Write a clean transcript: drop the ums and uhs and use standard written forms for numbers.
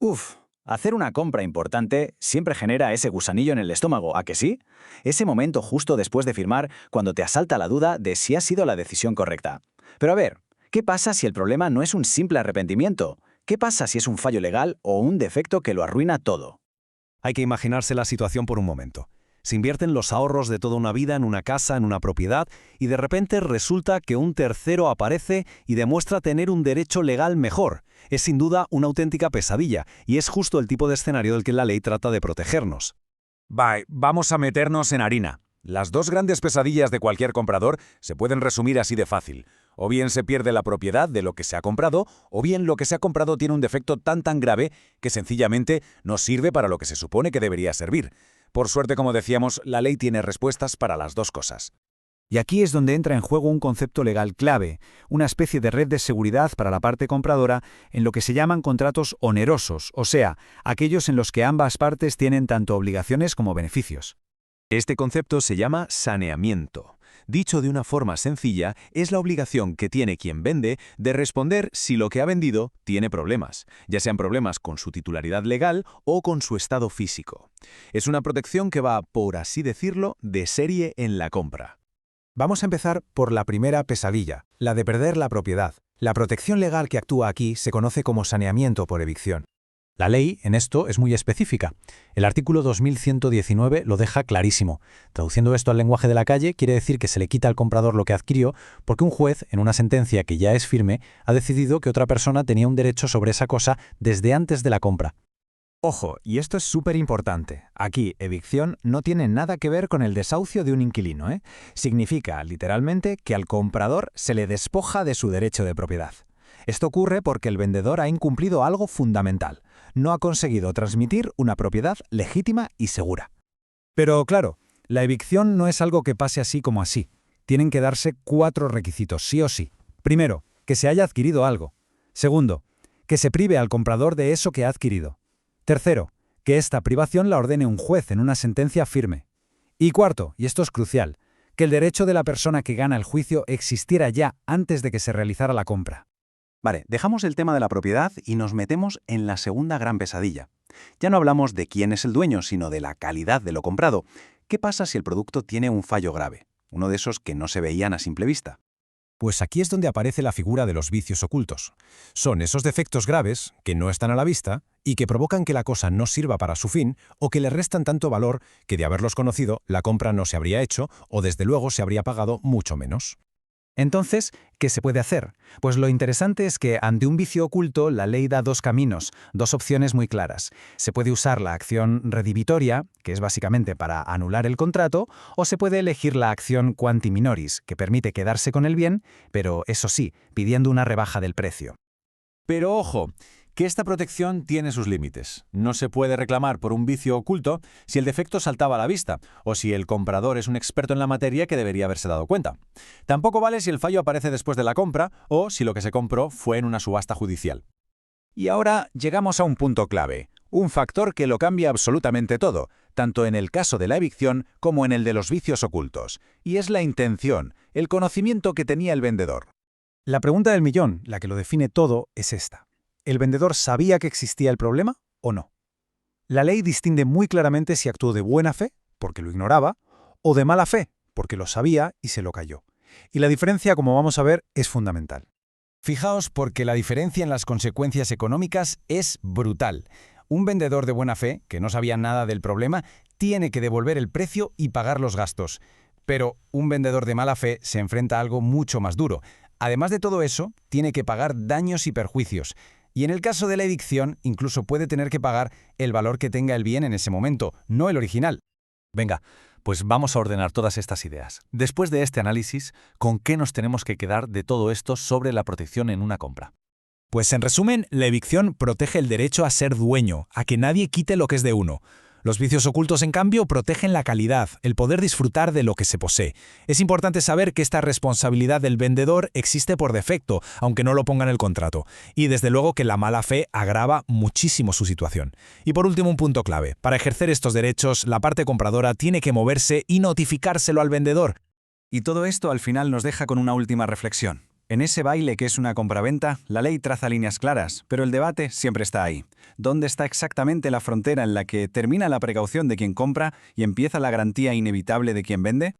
Uf, hacer una compra importante siempre genera ese gusanillo en el estómago, ¿a que sí? Ese momento justo después de firmar, cuando te asalta la duda de si ha sido la decisión correcta. Pero a ver, ¿qué pasa si el problema no es un simple arrepentimiento? ¿Qué pasa si es un fallo legal o un defecto que lo arruina todo? Hay que imaginarse la situación por un momento. Se invierten los ahorros de toda una vida en una casa, en una propiedad, y de repente resulta que un tercero aparece y demuestra tener un derecho legal mejor. Es sin duda una auténtica pesadilla, y es justo el tipo de escenario del que la ley trata de protegernos. Vamos a meternos en harina. Las dos grandes pesadillas de cualquier comprador se pueden resumir así de fácil. O bien se pierde la propiedad de lo que se ha comprado, o bien lo que se ha comprado tiene un defecto tan grave que sencillamente no sirve para lo que se supone que debería servir. Por suerte, como decíamos, la ley tiene respuestas para las dos cosas. Y aquí es donde entra en juego un concepto legal clave, una especie de red de seguridad para la parte compradora en lo que se llaman contratos onerosos, o sea, aquellos en los que ambas partes tienen tanto obligaciones como beneficios. Este concepto se llama saneamiento. Dicho de una forma sencilla, es la obligación que tiene quien vende de responder si lo que ha vendido tiene problemas, ya sean problemas con su titularidad legal o con su estado físico. Es una protección que va, por así decirlo, de serie en la compra. Vamos a empezar por la primera pesadilla, la de perder la propiedad. La protección legal que actúa aquí se conoce como saneamiento por evicción. La ley, en esto, es muy específica. El artículo 2119 lo deja clarísimo. Traduciendo esto al lenguaje de la calle, quiere decir que se le quita al comprador lo que adquirió porque un juez, en una sentencia que ya es firme, ha decidido que otra persona tenía un derecho sobre esa cosa desde antes de la compra. Ojo, y esto es súper importante. Aquí, evicción no tiene nada que ver con el desahucio de un inquilino, ¿eh? Significa, literalmente, que al comprador se le despoja de su derecho de propiedad. Esto ocurre porque el vendedor ha incumplido algo fundamental. No ha conseguido transmitir una propiedad legítima y segura. Pero claro, la evicción no es algo que pase así como así. Tienen que darse 4 requisitos, sí o sí. Primero, que se haya adquirido algo. Segundo, que se prive al comprador de eso que ha adquirido. Tercero, que esta privación la ordene un juez en una sentencia firme. Y cuarto, y esto es crucial, que el derecho de la persona que gana el juicio existiera ya antes de que se realizara la compra. Vale, dejamos el tema de la propiedad y nos metemos en la segunda gran pesadilla. Ya no hablamos de quién es el dueño, sino de la calidad de lo comprado. ¿Qué pasa si el producto tiene un fallo grave? Uno de esos que no se veían a simple vista. Pues aquí es donde aparece la figura de los vicios ocultos. Son esos defectos graves que no están a la vista y que provocan que la cosa no sirva para su fin o que le restan tanto valor que de haberlos conocido la compra no se habría hecho o desde luego se habría pagado mucho menos. Entonces, ¿qué se puede hacer? Pues lo interesante es que ante un vicio oculto la ley da 2 caminos, 2 opciones muy claras. Se puede usar la acción redivitoria, que es básicamente para anular el contrato, o se puede elegir la acción quanti minoris, que permite quedarse con el bien, pero eso sí, pidiendo una rebaja del precio. Pero ojo, que esta protección tiene sus límites. No se puede reclamar por un vicio oculto si el defecto saltaba a la vista o si el comprador es un experto en la materia que debería haberse dado cuenta. Tampoco vale si el fallo aparece después de la compra o si lo que se compró fue en una subasta judicial. Y ahora llegamos a un punto clave, un factor que lo cambia absolutamente todo, tanto en el caso de la evicción como en el de los vicios ocultos, y es la intención, el conocimiento que tenía el vendedor. La pregunta del millón, la que lo define todo, es esta. ¿El vendedor sabía que existía el problema o no? La ley distingue muy claramente si actuó de buena fe, porque lo ignoraba, o de mala fe, porque lo sabía y se lo calló. Y la diferencia, como vamos a ver, es fundamental. Fijaos porque la diferencia en las consecuencias económicas es brutal. Un vendedor de buena fe, que no sabía nada del problema, tiene que devolver el precio y pagar los gastos. Pero un vendedor de mala fe se enfrenta a algo mucho más duro. Además de todo eso, tiene que pagar daños y perjuicios. Y en el caso de la evicción, incluso puede tener que pagar el valor que tenga el bien en ese momento, no el original. Venga, pues vamos a ordenar todas estas ideas. Después de este análisis, ¿con qué nos tenemos que quedar de todo esto sobre la protección en una compra? Pues en resumen, la evicción protege el derecho a ser dueño, a que nadie quite lo que es de uno. Los vicios ocultos, en cambio, protegen la calidad, el poder disfrutar de lo que se posee. Es importante saber que esta responsabilidad del vendedor existe por defecto, aunque no lo ponga en el contrato. Y desde luego que la mala fe agrava muchísimo su situación. Y por último, un punto clave. Para ejercer estos derechos, la parte compradora tiene que moverse y notificárselo al vendedor. Y todo esto al final nos deja con una última reflexión. En ese baile que es una compraventa, la ley traza líneas claras, pero el debate siempre está ahí. ¿Dónde está exactamente la frontera en la que termina la precaución de quien compra y empieza la garantía inevitable de quien vende?